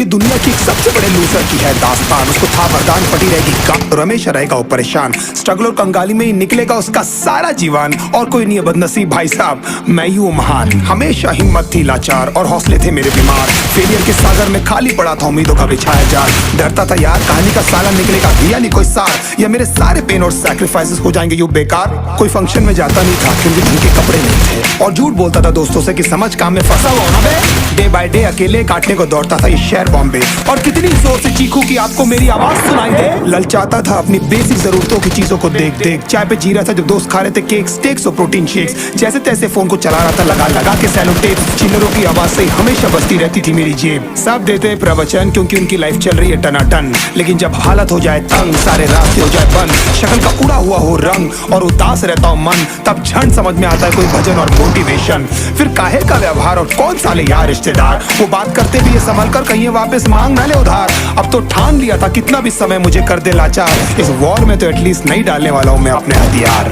ये दुनिया की एक सबसे बड़े लूजर की है दास्तान। उसको था वरदान, पटी रहेगी काम तो हमेशा रहेगा वो परेशान। स्ट्रगल और कंगाली में ही निकलेगा उसका सारा जीवन। और कोई नहीं है बदनसीब भाई साहब, मैं ही हूँ महान। हमेशा हिम्मत थी लाचार और हौसले थे मेरे बीमार। फेलियर के सागर में खाली पड़ा था उम्मीदों का बिछाया जाल। डरता था यार कहानी का साला निकलेगा दिया नहीं कोई सार, या मेरे सारे पेन और सैक्रिफाइसेस हो जाएंगे यूं बेकार। कोई फंक्शन में जाता नहीं था क्योंकि ढंग के कपड़े नहीं थे, और झूठ बोलता था दोस्तों से कि समझ काम में फंसा हुआ ना बे। डे बाय डे अकेले काटने को दौड़ता था ये शहर बॉम्बे। और कितनी जोर से चीखूं कि आपको मेरी आवाज सुनाई दे। ललचाता था अपनी बेसिक जरूरतों की चीजों को देख देख। चाय पे जी रहा था जब दोस्त खा रहे थे केक स्टेक्स और प्रोटीन शेक्स। जैसे तैसे फोन को चला रहा था लगा लगा के सैलो टेप। चिल्लरों की आवाज से हमेशा बजती रहती थी मेरी जेब। सब देते प्रवचन क्योंकि उनकी लाइफ चल रही है टनाटन, लेकिन जब हालत हो जाए तंग, सारे रास्ते हो जाए बंद, शक्ल का उड़ा हुआ हो रंग और उदास रहता हो मन, तब झंड समझ में आता है कोई भजन और मोटिवेशन। फिर काहे का व्यवहार और कौन साले यार रिश्तेदार, वो बात करते भी ये संभल कर कहीं वापस मांग ना ले उधार। अब तो ठान लिया था कितना भी समय मुझे कर दे लाचार, इस वॉर में तो एटलीस्ट नहीं डालने वाला हूँ मैं अपने हथियार।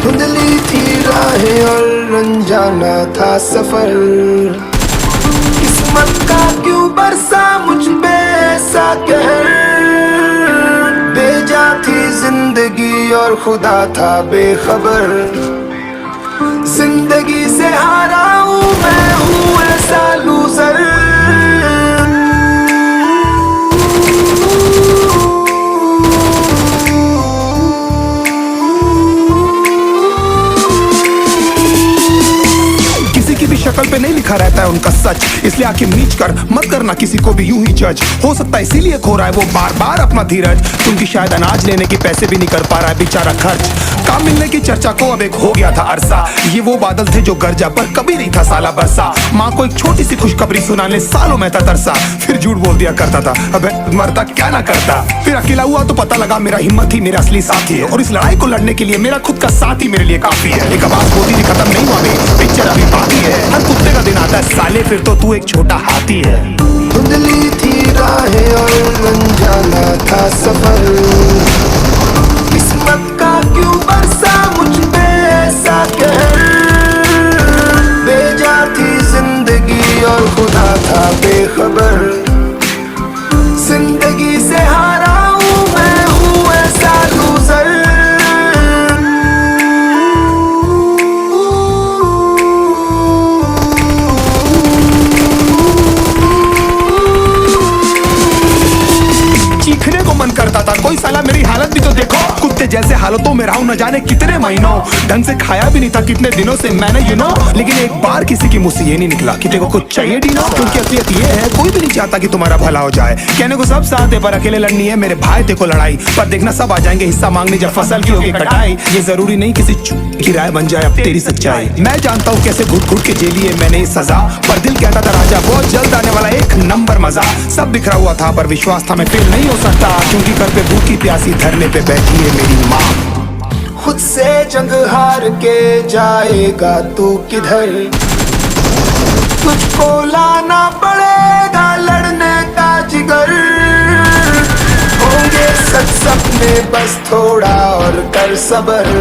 धुंधली थी राहें और अनजाना था सफर, किस्मत का क्यों बरसा मुझ पे ऐसा कहर। बेजा थी जिंदगी और खुदा था बेखबर, जिंदगी से हारा हूँ मैं हूँ ऐसा लूजर। शक्ल पे नहीं लिखा रहता है उनका सच, इसलिए आंखें मीच कर मत करना किसी को भी यूं ही जज। हो सकता है इसीलिए खो रहा है वो बार बार अपना धीरज, क्योंकि शायद अनाज लेने के पैसे भी नहीं कर पा रहा है बेचारा खर्च। काम मिलने की चर्चा को अब एक हो गया था अरसा, ये वो बादल थे जो गरजा पर कभी नहीं था साला बरसा। माँ को एक छोटी सी खुशखबरी सुनाने सालों में था तरसा, फिर झूठ बोल दिया करता था अबे मरता क्या ना करता। फिर अकेला हुआ तो पता लगा मेरा हिम्मत ही मेरा असली साथी है, और इस लड़ाई को लड़ने के लिए मेरा खुद का साथ ही मेरे लिए काफी है। एक आवाज बोलती थी खत्म नहीं हुआ बे, पिक्चर अभी बाकी है। हर कुत्ते का दिन आता है साले, फिर तो तू एक छोटा हाथी है। धुंधली थी राहें और अनजाना था सफर, किस्मत का क्यों बरसा मुझ पे ऐसा कहर। बेजा थी जिंदगी और खुदा था बेखबर, जिंदगी से हारा हूँ मैं हूँ ऐसा लूजर। चीखने को मन करता था, कोई साला मेरी हालत भी तो देखो। कुत्ते जैसे हालतों में रहा हूं न जाने कितने महीनों, ढंग से खाया भी नहीं था कितने दिनों से मैंने लेकिन एक बार किसी की मुंह से ये नहीं निकला कि तेरे को कुछ चाहिए डीनो। क्योंकि असलियत ये है कोई भी नहीं चाहता कि तुम्हारा भला हो जाए। कहने को सब साथ है पर अकेले लड़नी है मेरे भाई तेरे को लड़ाई, पर देखना सब आ जाएंगे हिस्सा मांगने जब फसल की होगी कटाई। ये जरूरी नहीं किसी की राय बन जाए अब तेरी सच्चाई। मैं जानता हूँ कैसे घुट घुट के झेली है मैंने सजा, पर दिल कहता था राजा बहुत जल्द आने वाला एक नंबर मजा। सब बिखरा हुआ था पर विश्वास था मैं फेल नहीं हो सकता, क्योंकि घर पे भूखी प्यासी धरने पे बैठी है मेरी माँ। खुद से जंग हार के जाएगा तू किधर, तुझको लाना पड़ेगा लड़ने का जिगर। होंगे सच सपने बस थोड़ा और कर सबर,